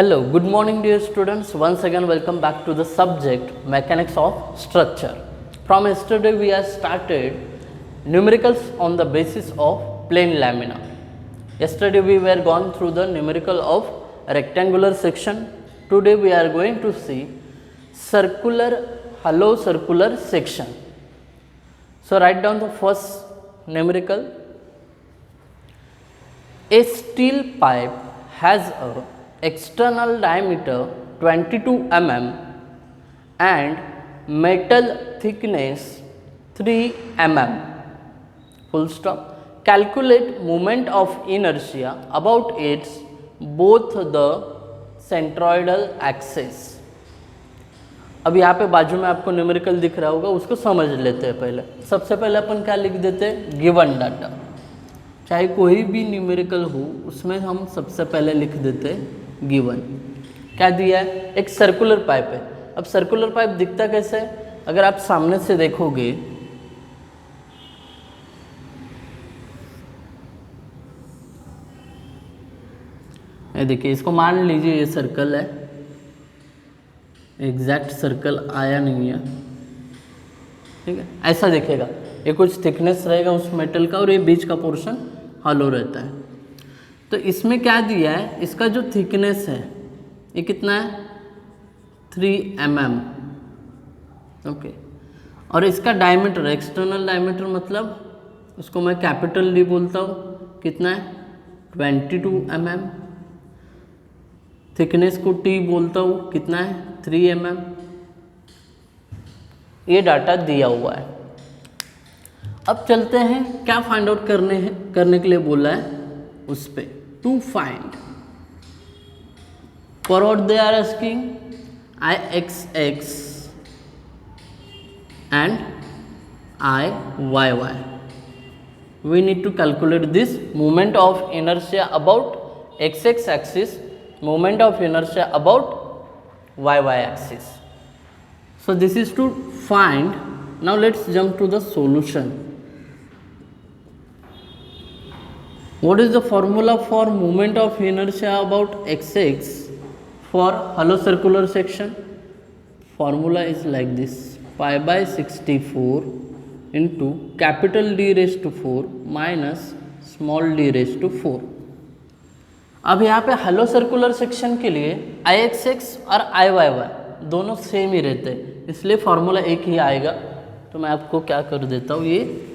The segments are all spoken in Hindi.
Hello, good morning dear students. Once again welcome back to the subject mechanics of structure. From yesterday we have started numericals on the basis of plane lamina. Yesterday we were gone through the numerical of rectangular section. Today we are going to see hollow circular section. So write down the first numerical. A steel pipe has a external diameter 22 mm and metal thickness 3 mm. Full stop. Calculate moment of inertia about its both the centroidal axis. अब यहाँ पे बाजू में आपको न्यूमेरिकल दिख रहा होगा, उसको समझ लेते हैं पहले. सबसे पहले अपन क्या लिख देते हैं? Given data. चाहे कोई भी न्यूमेरिकल हो उसमें हम सबसे पहले लिख देते हैं गिवन. क्या दिया है? एक सर्कुलर पाइप है. अब सर्कुलर पाइप दिखता कैसे है? अगर आप सामने से देखोगे, ये देखिए, इसको मान लीजिए ये सर्कल है. एग्जैक्ट सर्कल आया नहीं है, ठीक है. ऐसा दिखेगा, ये कुछ थिकनेस रहेगा उस मेटल का और ये बीच का पोर्शन हॉलो रहता है. तो इसमें क्या दिया है? इसका जो थिकनेस है ये कितना है? 3 mm. ओके. और इसका डायमीटर, एक्सटर्नल डायमीटर मतलब इसको मैं कैपिटल डी बोलता हूँ. कितना है? 22 mm. थिकनेस को टी बोलता हूँ. कितना है? 3 mm. ये डाटा दिया हुआ है. अब चलते हैं, क्या फाइंड आउट करने के लिए बोला है उस पे. To find for what they are asking Ixx and Iyy. We need to calculate this moment of inertia about xx axis, moment of inertia about yy axis. So this is to find. Now let's jump to the solution. What is the formula for moment of inertia about xx for hollow circular section? Formula is like this: pi by 64 into capital D raised to 4 minus small d raised to 4. अब यहाँ पे हलो सर्कुलर सेक्शन के लिए Ixx और Iyy दोनों सेम ही रहते हैं, इसलिए फॉर्मूला एक ही आएगा. तो मैं आपको क्या कर देता हूँ, ये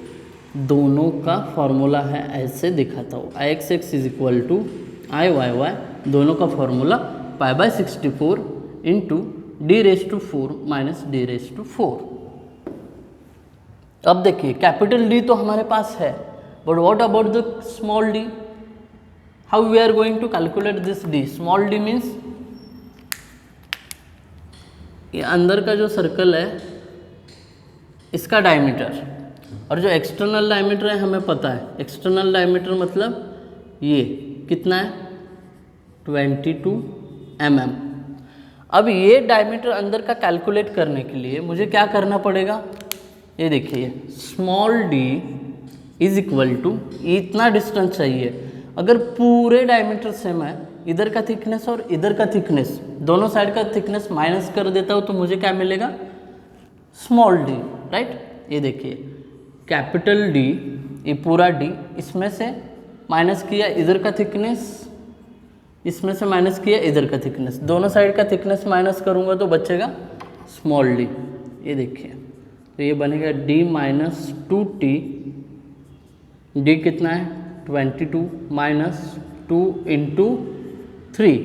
दोनों का फॉर्मूला है, ऐसे दिखाता हूँ. Ixx is equal to Iyy, दोनों का formula pi by 64 into D raise to 4 minus D raise to 4. अब देखिए, कैपिटल डी तो हमारे पास है, but what about the small D? How we are going to calculate this D? Small D means ये अंदर का जो सर्कल है इसका डायमीटर, और जो एक्सटर्नल डायमीटर है हमें पता है. एक्सटर्नल डायमीटर मतलब ये कितना है? 22 mm. अब ये डायमीटर अंदर का कैलकुलेट करने के लिए मुझे क्या करना पड़ेगा? ये देखिए, small D is equal to इतना डिस्टेंस चाहिए. अगर पूरे डायमीटर से मैं इधर का थिकनेस और इधर का थिकनेस, दोनों साइड का थिकनेस माइनस कर देता हूँ तो मुझे क्या मिलेगा? Small D, right. ये देखिए, कैपिटल डी, ये पूरा डी, इसमें से माइनस किया इधर का थिकनेस, इसमें से माइनस किया इधर का थिकनेस, दोनों साइड का थिकनेस माइनस करूंगा तो बचेगा स्मॉल डी. ये देखिए, तो ये बनेगा d माइनस 2t. डी कितना है? 22 माइनस 2 इंटू 3,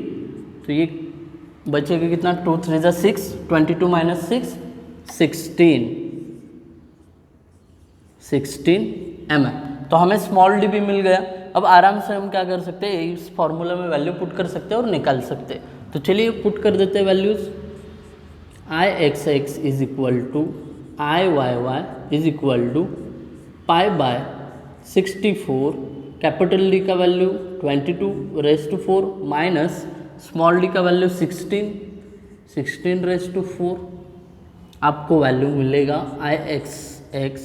तो ये बचेगा कितना? 2 3 जा 6, 22 माइनस 6 16 mm. तो हमें स्मॉल डी भी मिल गया. अब आराम से हम क्या कर सकते हैं, इस फॉर्मूला में वैल्यू पुट कर सकते हैं और निकाल सकते हैं. तो चलिए पुट कर देते हैं values. Ixx is equal to Iyy is equal to pi by 64, capital D का value 22 raise to 4 minus small D का वैल्यू 16 रेस टू 4. आपको वैल्यू मिलेगा Ixx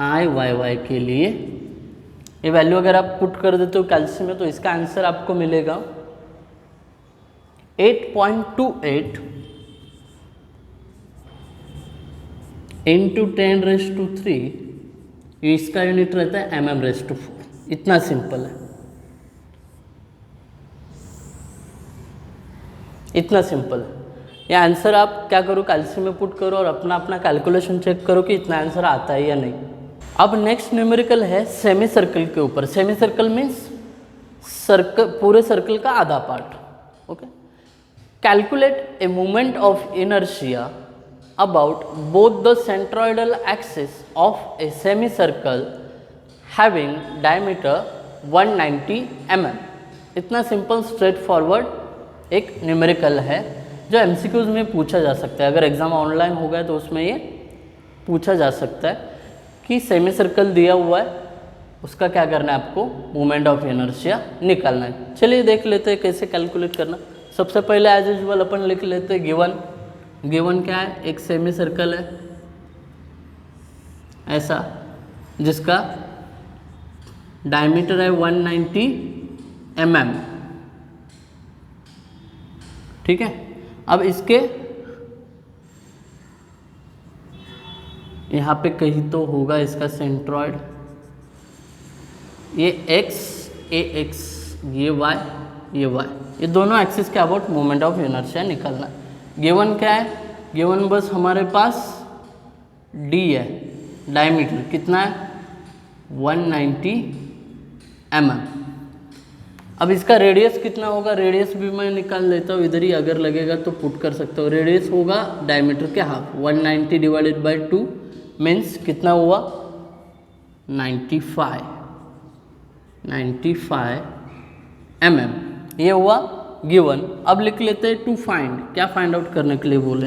Iyy के लिए. ये वैल्यू अगर आप पुट कर देते हो कैल्शियम में तो इसका आंसर आपको मिलेगा 8.28 इंटू 10⁻³ इसका यूनिट रहता है mm⁻⁴। इतना सिंपल है, इतना सिंपल है। ये आंसर आप क्या करो, कैलसी में पुट करो और अपना अपना कैलकुलेशन चेक करो कि इतना आंसर आता है या नहीं। अब नेक्स्ट न्यूमेरिकल है सेमी सर्कल के ऊपर। सेमी सर्कल मीन्स सर्कल, पूरे सर्कल का आधा part. Okay, calculate a moment of inertia about both the centroidal axis of a semi circle having diameter 190 mm। इतना सिंपल स्ट्रेट फॉरवर्ड एक न्यूमेरिकल है जो एमसीक्यूज में पूछा जा सकता है। अगर एग्जाम ऑनलाइन हो गया तो उसमें ये पूछा जा सकता है कि सेमी सर्कल दिया हुआ है, उसका क्या करना है, आपको मोमेंट ऑफ इनर्शिया निकालना है। चलिए देख लेते हैं कैसे कैलकुलेट करना। सबसे पहले एज यूजुअल अपन लिख लेते हैं गिवन। गिवन क्या है, एक सेमी सर्कल है ऐसा जिसका डायमीटर है 190 mm। ठीक है, अब इसके यहाँ पे कहीं तो होगा इसका सेंट्रॉइड, ये x, ये x, ये y, ये y, ये दोनों एक्सिस के अबाउट मोमेंट ऑफ इनर्शिया निकालना है। गिवन क्या है, गिवन बस हमारे पास d है, डायमीटर कितना है 190 mm। अब इसका रेडियस कितना होगा, रेडियस भी मैं निकाल लेता हूँ, इधर ही अगर लगेगा तो पुट कर सकता हूँ। रेडियस होगा डायमीटर के हाफ, 190 डिवाइडेड बाई 2 मीन्स कितना हुआ 95 mm। ये हुआ गिवन। अब लिख लेते हैं टू फाइंड। क्या फाइंड आउट करने के लिए बोले,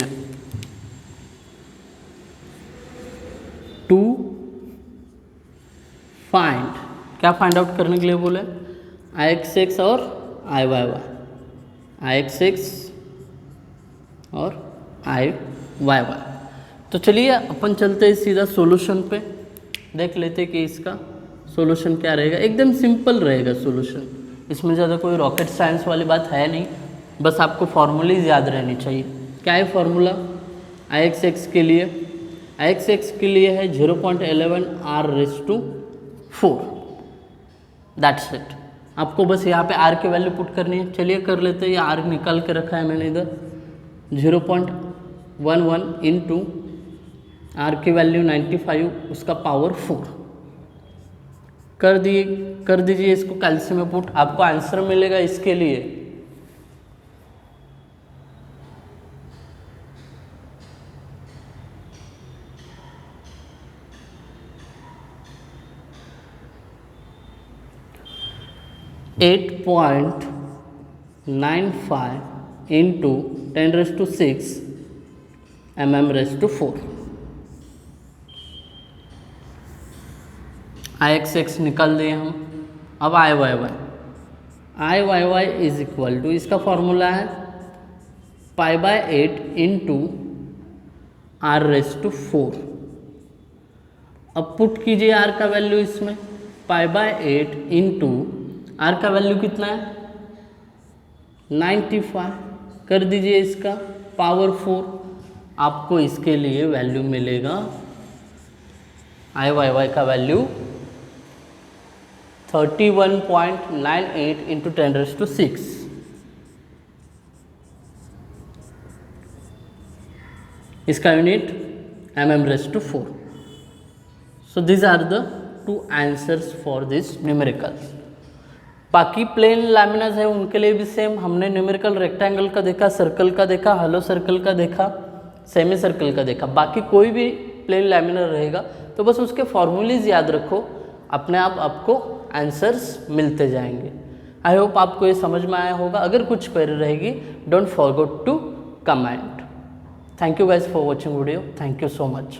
टू फाइंड, क्या फाइंड आउट करने के लिए बोले, Ix और Iyy, Ix और Iyy। तो चलिए अपन चलते हैं सीधा सॉल्यूशन पे, देख लेते हैं कि इसका सॉल्यूशन क्या रहेगा। एकदम सिंपल रहेगा सॉल्यूशन, इसमें ज़्यादा कोई रॉकेट साइंस वाली बात है नहीं, बस आपको फॉर्मूलीज याद रहनी चाहिए। क्या है फॉर्मूला Ix के लिए, Ix के लिए है 0.11 r⁴। That's it. आपको बस यहाँ पे r की वैल्यू पुट करनी है। चलिए कर लेते हैं, ये r निकाल के रखा है मैंने इधर, 0.11 इंटू r की वैल्यू 95, उसका पावर 4 कर दीजिए इसको कैलसी में पुट, आपको आंसर मिलेगा इसके लिए 8.95 इंटू 10⁻⁶ mm⁻⁴। Ix निकाल दिए हम। अब Iyy इज इक्वल टू, इसका फॉर्मूला है π/8 इंटू r⁴। अब पुट कीजिए r का वैल्यू इसमें, π/8 इंटू r का वैल्यू कितना है 95, कर दीजिए इसका पावर 4, आपको इसके लिए वैल्यू मिलेगा Iyy का वैल्यू 31.98 इंटू 10⁻⁶। इसका unit mm⁻⁴। So this are the two answers for this numericals. बाकी प्लेन लैमिनास है उनके लिए भी सेम, हमने न्यूमेरिकल रेक्टेंगल का देखा, सर्कल का देखा, हलो सर्कल का देखा, सेमी सर्कल का देखा। बाकी कोई भी प्लेन लैमिनर रहेगा तो बस उसके फॉर्मूलीज याद रखो, अपने आप आपको आंसर्स मिलते जाएंगे। आई होप आपको ये समझ में आया होगा। अगर कुछ क्वेरी रहेगी don't forget to comment. Thank you guys for watching video. Thank you so much.